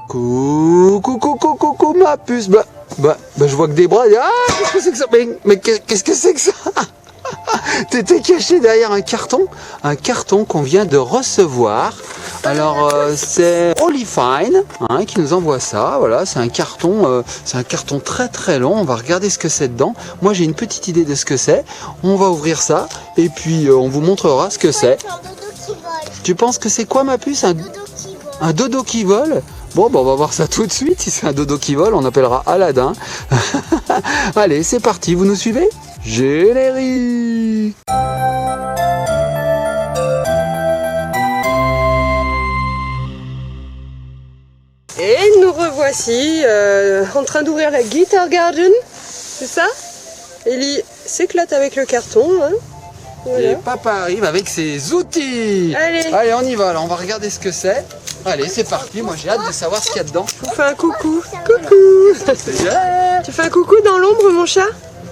Coucou, ma puce. Bah, je vois que des bras. Ah, qu'est-ce que c'est que ça? Mais qu'est-ce que c'est que ça? T'étais caché derrière un carton qu'on vient de recevoir. Alors c'est Olifine qui nous envoie ça. Voilà, c'est un carton très très long. On va regarder ce que c'est dedans. Moi j'ai une petite idée de ce que c'est. On va ouvrir ça et puis on vous montrera ce que c'est. Tu penses que c'est quoi, ma puce? Un dodo qui vole? Bon, on va voir ça tout de suite. Si c'est un dodo qui vole, on appellera Aladdin. Allez, c'est parti. Vous nous suivez? Générique. Et nous revoici en train d'ouvrir la Guitar Garden, c'est ça? Ellie s'éclate avec le carton. Hein. Voilà. Et papa arrive avec ses outils. Allez, on y va. Alors, on va regarder ce que c'est. Allez, c'est parti. Moi, j'ai hâte de savoir ce qu'il y a dedans. Je vous fais un coucou. Coucou. Tu fais un coucou dans l'ombre, mon chat?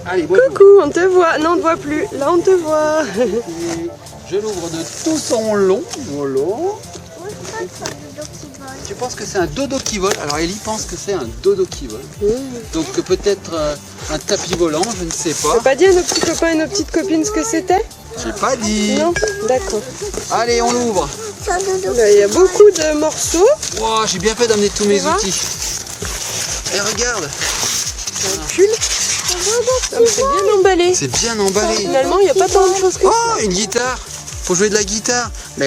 Allez, bonjour. Coucou, on te voit. Non, on ne te voit plus. Là, on te voit. Je l'ouvre de tout son long. Voilà. Tu penses que c'est un dodo qui vole? Alors Ellie pense que c'est un dodo qui vole. Donc peut-être un tapis volant, je ne sais pas. T'as pas dit à nos petits copains et nos petites copines ce que c'était? J'ai pas dit. Non? D'accord. Allez, on l'ouvre. Là, il y a beaucoup de morceaux. Wow, j'ai bien fait d'amener tous mes outils. Et regarde. Un pull. C'est bien emballé. C'est bien emballé. Finalement, il n'y a pas tant de choses que ça. Oh, une guitare. Faut jouer de la guitare. Une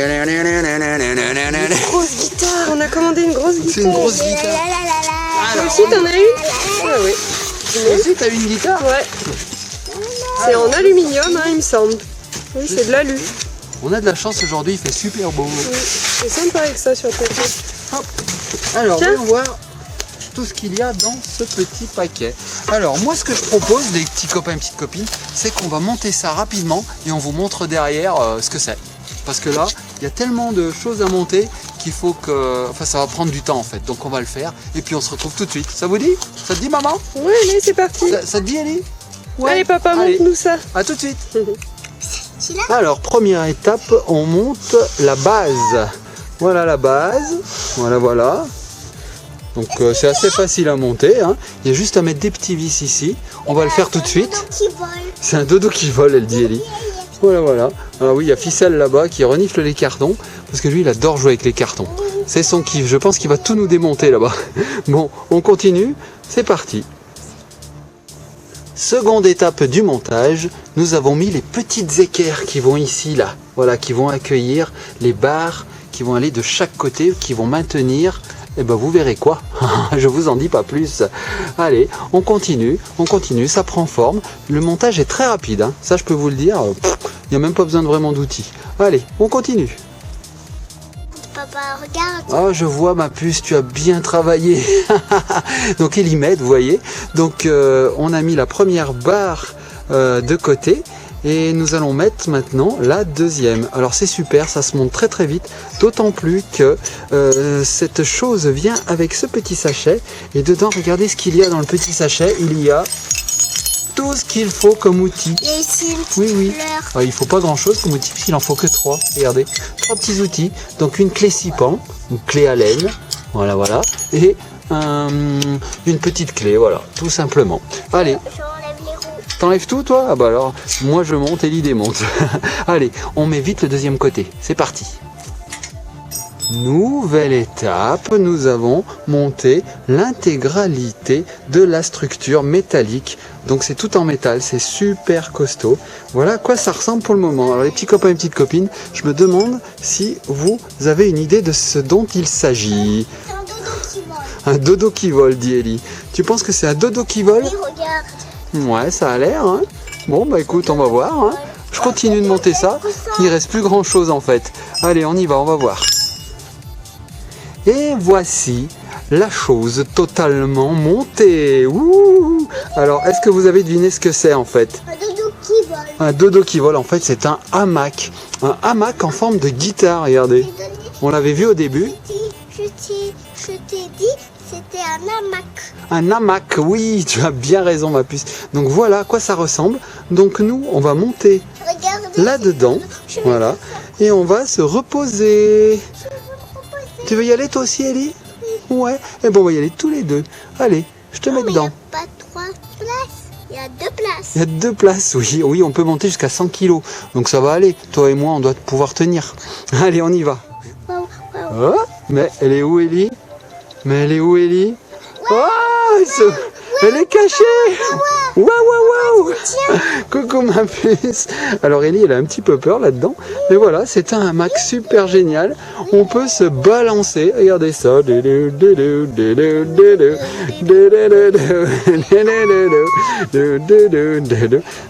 grosse guitare, on a commandé une grosse guitare. C'est une grosse guitare. Toi aussi t'en as une? Ah oui. Toi aussi t'as une guitare? Ouais. C'est en aluminium, il me semble. Oui, c'est de l'alu. On a de la chance aujourd'hui, il fait super beau. Oui. C'est sympa avec ça sur le papier. Hop. Alors, voyons voir tout ce qu'il y a dans ce petit paquet. Alors, moi ce que je propose, les petits copains et petites copines, c'est qu'on va monter ça rapidement et on vous montre derrière ce que c'est. Parce que là, il y a tellement de choses à monter qu'il faut que... Enfin, ça va prendre du temps en fait. Donc on va le faire et puis on se retrouve tout de suite. Ça vous dit? Ça te dit, maman? Oui, allez, c'est parti. Ça te dit, Ellie? Ouais. Allez, papa, montre-nous ça. À tout de suite. Alors, première étape, on monte la base. Voilà la base. Voilà. Donc c'est assez facile à monter. Il y a juste à mettre des petits vis ici. On va le faire tout de suite. C'est un dodo qui vole, elle dit Ellie. Voilà. Alors oui, il y a Ficelle là-bas qui renifle les cartons. Parce que lui, il adore jouer avec les cartons. C'est son kiff. Je pense qu'il va tout nous démonter là-bas. Bon, on continue. C'est parti. Seconde étape du montage, nous avons mis les petites équerres qui vont ici, là. Voilà, qui vont accueillir les barres qui vont aller de chaque côté, qui vont maintenir, et ben vous verrez quoi. Je vous en dis pas plus. Allez, on continue, ça prend forme. Le montage est très rapide, ça je peux vous le dire. Il n'y a même pas besoin de vraiment d'outils. Allez, on continue. Papa, regarde. Oh, je vois ma puce, tu as bien travaillé. Donc Ellie m'aide, vous voyez. Donc on a mis la première barre de côté et nous allons mettre maintenant la deuxième. Alors c'est super, ça se monte très très vite, d'autant plus que cette chose vient avec ce petit sachet et dedans, regardez ce qu'il y a dans le petit sachet. Il y a tout ce qu'il faut comme outil. Il y a ici une petite fleur. Ah, il faut pas grand chose comme outil puisqu'il en faut que 3. Regardez, 3 petits outils. Donc une clé 6 pans, une clé à laine, voilà, et une petite clé, voilà, tout simplement. Allez, J'enlève les roues. t'enlèves tout toi? Ah bah alors, moi je monte et Ellie démonte. Allez, on met vite le deuxième côté. C'est parti. Nouvelle étape, nous avons monté l'intégralité de la structure métallique. Donc c'est tout en métal, c'est super costaud. Voilà à quoi ça ressemble pour le moment. Alors les petits copains et petites copines, je me demande si vous avez une idée de ce dont il s'agit. C'est un dodo qui vole. Un dodo qui vole, dit Ellie. Tu penses que c'est un dodo qui vole? Oui, regarde. Ouais, ça a l'air. Bon, bah écoute, on va voir. Je continue de monter ça. Il reste plus grand chose en fait. Allez, on y va, on va voir. Et voici la chose totalement montée. Ouh. Alors, est-ce que vous avez deviné ce que c'est en fait? Un dodo qui vole. Un dodo qui vole, en fait, c'est un hamac. Un hamac en forme de guitare, regardez. On l'avait vu au début. Je t'ai dit, c'était un hamac. Un hamac, oui, tu as bien raison, ma puce. Donc voilà à quoi ça ressemble. Donc nous, on va monter Regardez. là-dedans. Voilà. Et on va se reposer. Tu veux y aller toi aussi, Ellie? Ouais, et bon, on va y aller tous les deux. Allez, je te mets Mais il n'y dedans. a pas 3 places. Il y a 2 places. Il y a 2 places, oui. Oui, on peut monter jusqu'à 100 kilos. Donc ça va aller. Toi et moi, on doit pouvoir tenir. Allez, on y va. Waouh, waouh. Oh, mais elle est où, Ellie? Mais elle est où, Ellie? Oh, elle est cachée. Waouh, waouh, waouh. Coucou ma puce. Alors Ellie, elle a un petit peu peur là-dedans. Mais voilà, c'est un hamac super génial. On peut se balancer. Regardez ça.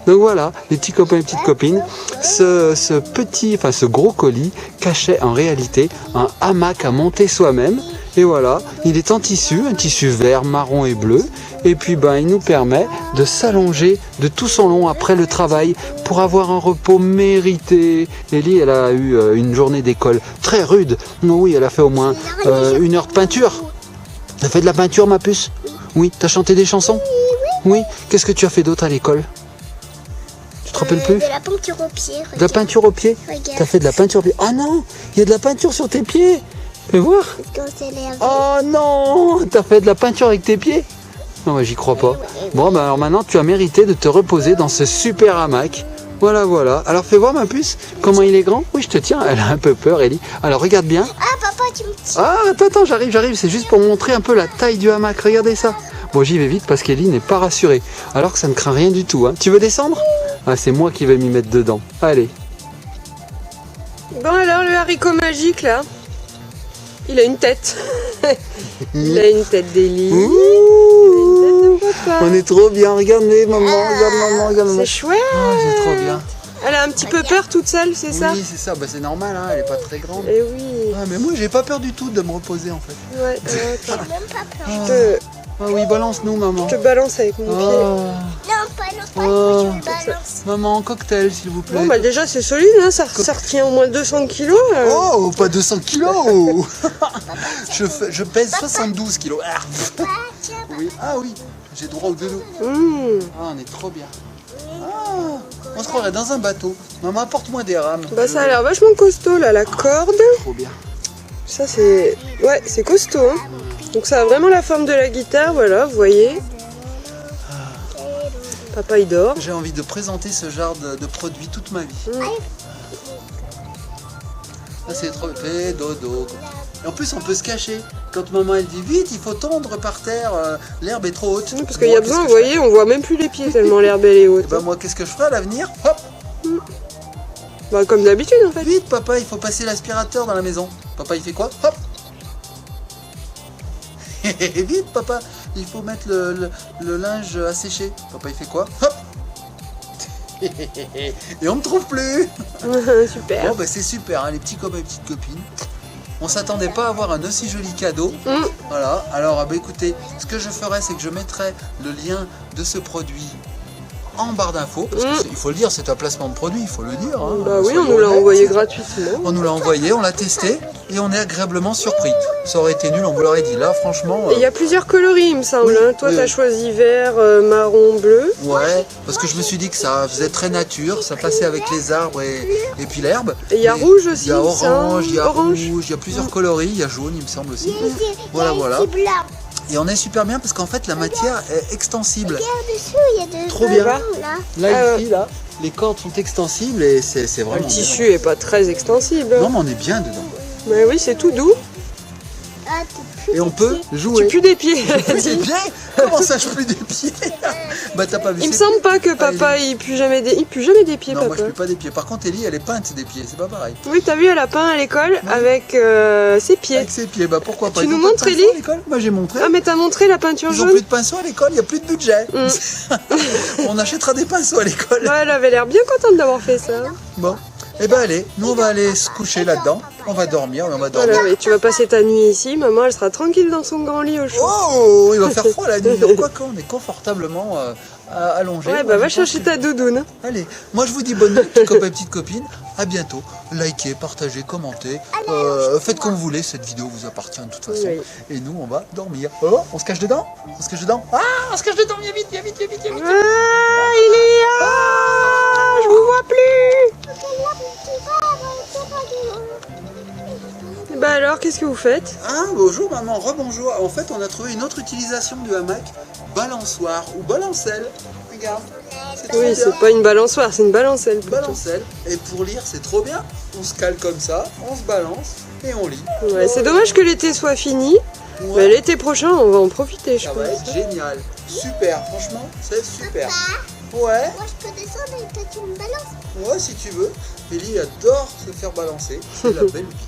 Donc voilà, les petits copains et petites copines. Ce gros colis cachait en réalité un hamac à monter soi-même. Et voilà, il est en tissu, un tissu vert, marron et bleu. Et puis il nous permet de s'allonger de tout son long après le travail pour avoir un repos mérité. Ellie, elle a eu une journée d'école très rude. Oui, elle a fait au moins 1 heure de peinture. T'as fait de la peinture, ma puce? Oui. T'as chanté des chansons? Oui. Qu'est-ce que tu as fait d'autre à l'école? Tu te rappelles plus? De la peinture au pied. De la peinture aux pieds? Regarde. T'as fait de la peinture aux pieds? Oh non, il y a de la peinture sur tes pieds. Fais voir. Quand c'est l'air. Oh non, t'as fait de la peinture avec tes pieds? Non, j'y crois pas. Bon, alors maintenant, tu as mérité de te reposer dans ce super hamac. Voilà, voilà. Alors, fais voir, ma puce, comment il est grand. Oui, je te tiens. Elle a un peu peur, Ellie. Alors, regarde bien. Ah, papa, tu me tiens. Ah, attends, j'arrive. C'est juste pour montrer un peu la taille du hamac. Regardez ça. Bon, j'y vais vite parce qu'Ellie n'est pas rassurée. Alors que ça ne craint rien du tout. Hein. Tu veux descendre? Ah, c'est moi qui vais m'y mettre dedans. Allez. Bon alors, le haricot magique là, il a une tête. Il a une tête d'Ellie. Ouh, Une tête de papa. on est trop bien. Regardez, maman. Regarde, maman. Regarde, maman. C'est chouette. Oh, c'est trop bien. Elle a un petit peu peur toute seule, c'est ça? Oui, c'est ça. Bah, c'est normal. Hein. Elle est pas très grande. Eh oui. Ah, mais moi, j'ai pas peur du tout de me reposer, en fait. Ouais, J'ai attends. même pas peur. Ah oui, balance-nous, maman. Je te balance avec mon pied. Oh, Non, pas Oh. je me balance. maman, cocktail, s'il vous plaît. Bon bah déjà c'est solide, hein, ça retient au moins 200 kilos. Oh, pas 200 kilos. Je pèse 72 kilos. Ah, Ah, tiens, oui. Ah oui, j'ai droit au dodo. Mmh. Ah, on est trop bien. Ah, on se croirait dans un bateau. Maman, apporte-moi des rames. Bah ça a l'air vachement costaud là, la corde. Trop bien. Ça c'est... Ouais, c'est costaud. Hein. Donc ça a vraiment la forme de la guitare, voilà, vous voyez. Papa il dort. J'ai envie de présenter ce genre de produit toute ma vie. Ah, c'est trop... Fais dodo. Et en plus, on peut se cacher. Quand maman, elle dit vite, il faut tondre par terre, l'herbe est trop haute. Parce qu'il y a besoin, vous voyez, on voit même plus les pieds tellement l'herbe elle est haute. Bah moi, qu'est-ce que je ferai à l'avenir? Hop. Bah comme d'habitude en fait. Vite, papa, il faut passer l'aspirateur dans la maison. Papa, il fait quoi? Hop. Vite, papa, il faut mettre le linge à sécher. Papa, il fait quoi? Hop. Et on me trouve plus. Super. Bon, bah c'est super, hein, les petits copains et petites copines. On s'attendait pas à avoir un aussi joli cadeau. Voilà, alors bah, écoutez, ce que je ferai, c'est que je mettrai le lien de ce produit en barre d'infos. Parce qu'il faut le dire, c'est un placement de produit, il faut le dire. Hein, Bah oui, on soyons nous l'a honnêtes. envoyé gratuitement. On nous l'a envoyé, on l'a testé et on est agréablement surpris. Ça aurait été nul, on vous l'aurait dit. Là, franchement. Et il y a plusieurs coloris, il me semble. Oui, hein. Toi, oui, t'as oui. choisi vert, marron, bleu. Ouais, parce que je me suis dit que ça faisait très nature, ça passait avec les arbres et puis l'herbe. Et il y a Mais rouge aussi. Il y a il me semble. orange, il y a Orange. rouge, il y a plusieurs coloris, il y a jaune, il me semble aussi. Voilà, Voilà. C'est blanc. Et on est super bien parce qu'en fait la matière est extensible. Regarde dessous, il y a de Trop bien. là. Là, ici, là, les cordes sont extensibles et c'est vraiment Le bien. tissu est pas très extensible. Non, mais on est bien dedans. Mais oui, c'est tout doux. Ah, t'es plus Et on peut Tu jouer. pues des pieds. Plus des pieds? Comment ça, je plus des pieds? Bah, t'as pas vu Il me ses semble pieds? pas que papa il pue jamais des pieds, Non, moi je papa. pue pas des pieds. Par contre, Ellie, elle est peinte des pieds, c'est pas pareil. Oui, t'as vu, elle a peint à l'école avec ses pieds. Avec ses pieds, bah pourquoi pas? Tu Ils nous ont pas de montres, pinceau Ellie à l'école? Moi j'ai montré. Ah, mais t'as montré la peinture Ils ont jaune. plus de pinceau à l'école, il n'y a plus de budget. On achètera des pinceaux à l'école. Ouais, elle avait l'air bien contente d'avoir fait ça. Bon, et ben allez, nous on va aller se coucher là-dedans. On va dormir, on va dormir. Voilà, oui, tu vas passer ta nuit ici. Maman, elle sera tranquille dans son grand lit au chaud. Oh, il va faire froid la nuit. Donc quoi qu'on est confortablement allongé. Ouais, bah va chercher ta doudoune. Allez, moi je vous dis bonne nuit, petits copains et petites copines. À bientôt. Likez, partagez, commentez. Faites comme vous voulez. Cette vidéo vous appartient de toute façon. Oui. Et nous, on va dormir. Oh, on se cache dedans? On se cache dedans? Ah, on se cache dedans. Viens vite, viens vite, viens vite, viens vite. Ah, il est là. Je vous vois plus. Bah alors, qu'est-ce que vous faites? Ah, bonjour maman, rebonjour. En fait, on a trouvé une autre utilisation du hamac, balançoire ou balancelle. Regarde, c'est trop Oui, bien. c'est pas une balançoire, c'est une balancelle plutôt. Balancelle. Et pour lire, c'est trop bien. On se cale comme ça, on se balance et on lit. Ouais, c'est dommage que l'été soit fini, mais Ouais, l'été prochain, on va en profiter, je ça va pense. être génial. Super, franchement, c'est super. Papa, Ouais, moi je peux descendre et toi tu me balances. ouais, si tu veux. Ellie adore se faire balancer. C'est la belle vie.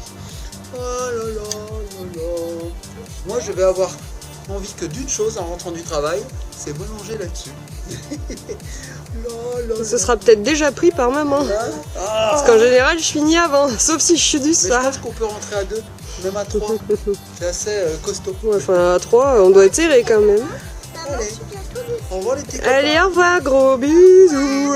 Oh là là là là. Moi, je vais avoir envie que d'une chose en rentrant du travail, c'est manger là-dessus. Là, là, Ce là. sera peut-être déjà pris par maman. Hein? Ah. Parce qu'en général, je finis avant, sauf si je suis du Mais je soir. pense qu'on peut rentrer à 2, même à 3. C'est assez costaud. Ouais, enfin, à 3, on doit être serré quand même. Maman, Allez. je suis bientôt Au revoir les petits copains. Allez, au revoir, gros bisous.